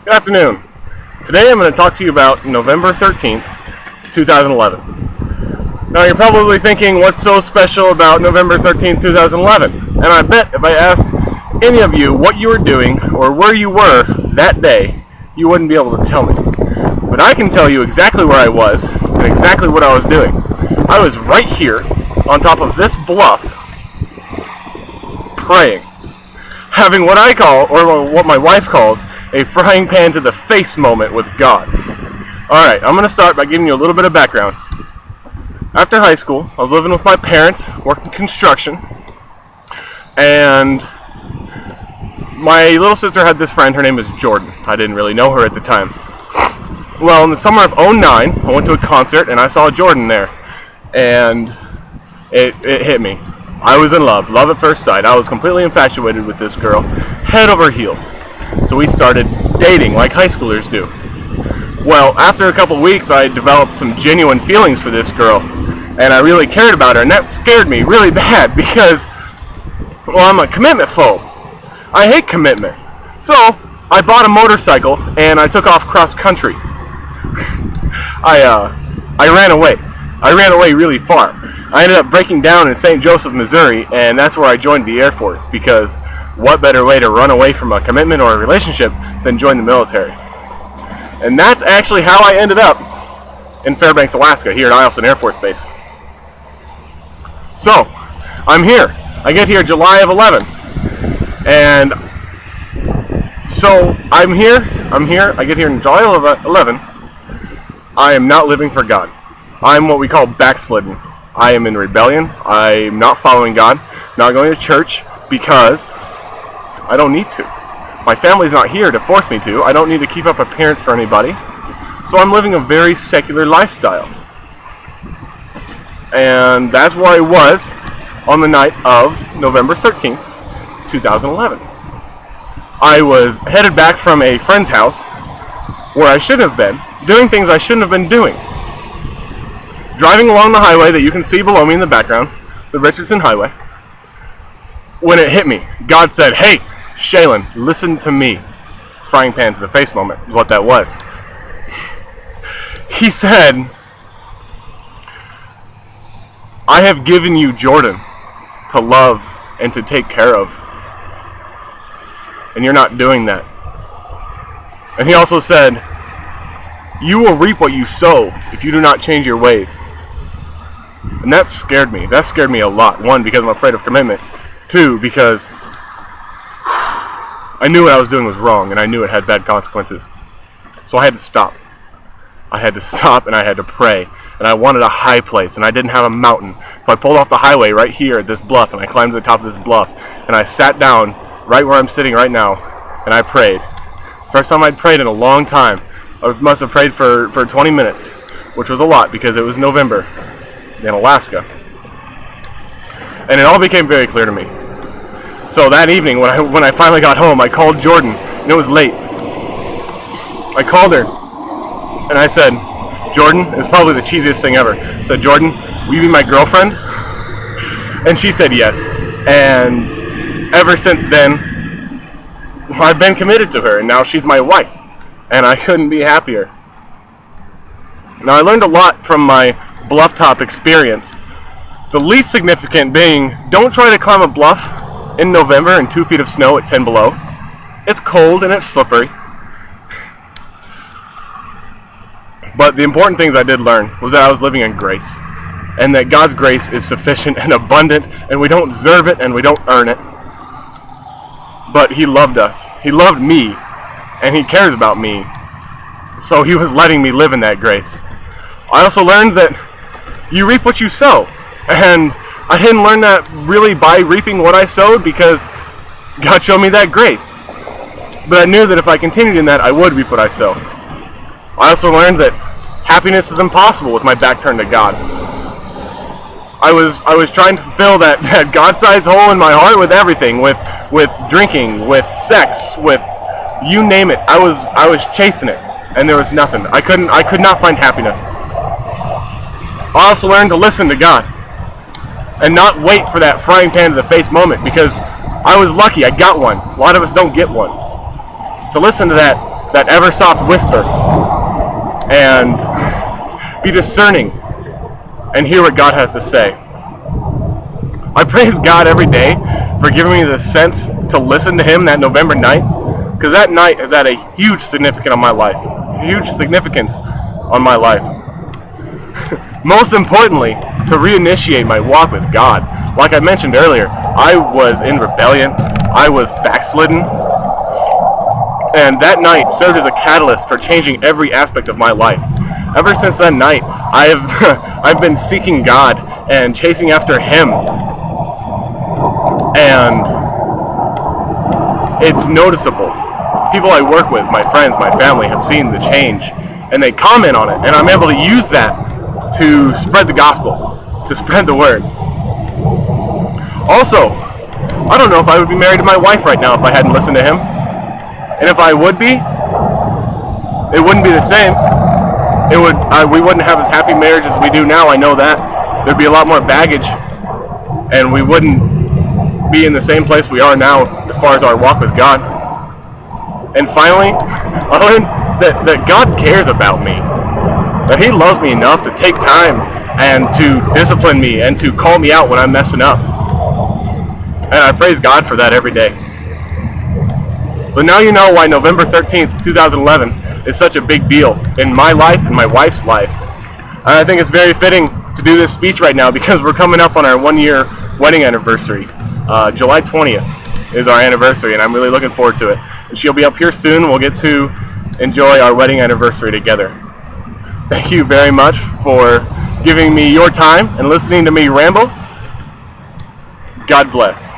Good afternoon. Today I'm going to talk to you about November 13th, 2011. Now you're probably thinking, what's so special about November 13th, 2011? And I bet if I asked any of you what you were doing or where you were that day, you wouldn't be able to tell me. But I can tell you exactly where I was and exactly what I was doing. I was right here on top of this bluff praying, having what I call, or what my wife calls, a frying pan to the face moment with God. Alright, I'm going to start by giving you a little bit of background. After high school, I was living with my parents, working construction, and my little sister had this friend. Her name was Jordan. I didn't really know her at the time. Well, in the summer of '09, I went to a concert and I saw Jordan there, and it hit me. I was in love at first sight. I was completely infatuated with this girl, head over heels. So we started dating like high schoolers do. Well, after a couple weeks, I developed some genuine feelings for this girl, and I really cared about her, and that scared me really bad because, well, I'm a commitment phobe. I hate commitment. So I bought a motorcycle and I took off cross country. I ran away. I ran away really far. I ended up breaking down in St. Joseph, Missouri, and that's where I joined the Air Force, because what better way to run away from a commitment or a relationship than join the military? And that's actually how I ended up in Fairbanks, Alaska, here at Eielson Air Force Base. So, I'm here. I get here July of 11. And so, I'm here. I get here in July of 11. I am not living for God. I'm what we call backslidden. I am in rebellion. I'm not following God. Not going to church because I don't need to. My family's not here to force me to. I don't need to keep up appearance for anybody. So I'm living a very secular lifestyle. And that's where I was on the night of November 13th, 2011. I was headed back from a friend's house where I shouldn't have been, doing things I shouldn't have been doing. Driving along the highway that you can see below me in the background, the Richardson Highway. When it hit me, God said, "Hey, Shaylin, listen to me." Frying pan to the face moment is what that was. He said, "I have given you Jordan to love and to take care of, and you're not doing that." And he also said, "You will reap what you sow if you do not change your ways." And that scared me. That scared me a lot. One, because I'm afraid of commitment. Two, because I knew what I was doing was wrong, and I knew it had bad consequences. So I had to stop. I had to stop, and I had to pray. And I wanted a high place, and I didn't have a mountain. So I pulled off the highway right here at this bluff, and I climbed to the top of this bluff. And I sat down right where I'm sitting right now, and I prayed. First time I'd prayed in a long time. I must have prayed for 20 minutes, which was a lot because it was November in Alaska. And it all became very clear to me. So that evening, when I finally got home, I called Jordan, and it was late. I called her, and I said, "Jordan," it was probably the cheesiest thing ever. I said, "Jordan, will you be my girlfriend?" And she said yes. And ever since then, I've been committed to her, and now she's my wife. And I couldn't be happier. Now, I learned a lot from my bluff top experience. The least significant being, don't try to climb a bluff in November in 2 feet of snow at 10 below. It's cold and it's slippery. But the important things I did learn was that I was living in grace, and that God's grace is sufficient and abundant, and we don't deserve it and we don't earn it. But He loved us. He loved me, and He cares about me. So He was letting me live in that grace. I also learned that you reap what you sow. And I didn't learn that really by reaping what I sowed, because God showed me that grace. But I knew that if I continued in that, I would reap what I sow. I also learned that happiness is impossible with my back turned to God. I was trying to fulfill that God-sized hole in my heart with everything, with drinking, with sex, with you name it. I was chasing it, and there was nothing. I could not find happiness. I also learned to listen to God and not wait for that frying pan to the face moment, because I was lucky I got one. A lot of us don't get one. To listen to that that ever soft whisper and be discerning and hear what God has to say. I praise God every day for giving me the sense to listen to Him that November night, because that night has had a huge significance on my life. Most importantly, to reinitiate my walk with God. Like I mentioned earlier, I was in rebellion. I was backslidden. And that night served as a catalyst for changing every aspect of my life. Ever since that night, I've been seeking God and chasing after Him. And it's noticeable. People I work with, my friends, my family, have seen the change, and they comment on it, and I'm able to use that to spread the gospel, to spread the word. Also, I don't know if I would be married to my wife right now if I hadn't listened to Him. And if I would be, it wouldn't be the same. We wouldn't have as happy marriage as we do now, I know that. There'd be a lot more baggage, and we wouldn't be in the same place we are now as far as our walk with God. And finally, I learned that God cares about me, that He loves me enough to take time and to discipline me and to call me out when I'm messing up. And I praise God for that every day. So now you know why November 13th, 2011 is such a big deal in my life and my wife's life. And I think it's very fitting to do this speech right now because we're coming up on our 1-year wedding anniversary. July 20th is our anniversary, and I'm really looking forward to it. And she'll be up here soon. We'll get to enjoy our wedding anniversary together. Thank you very much for giving me your time and listening to me ramble. God bless.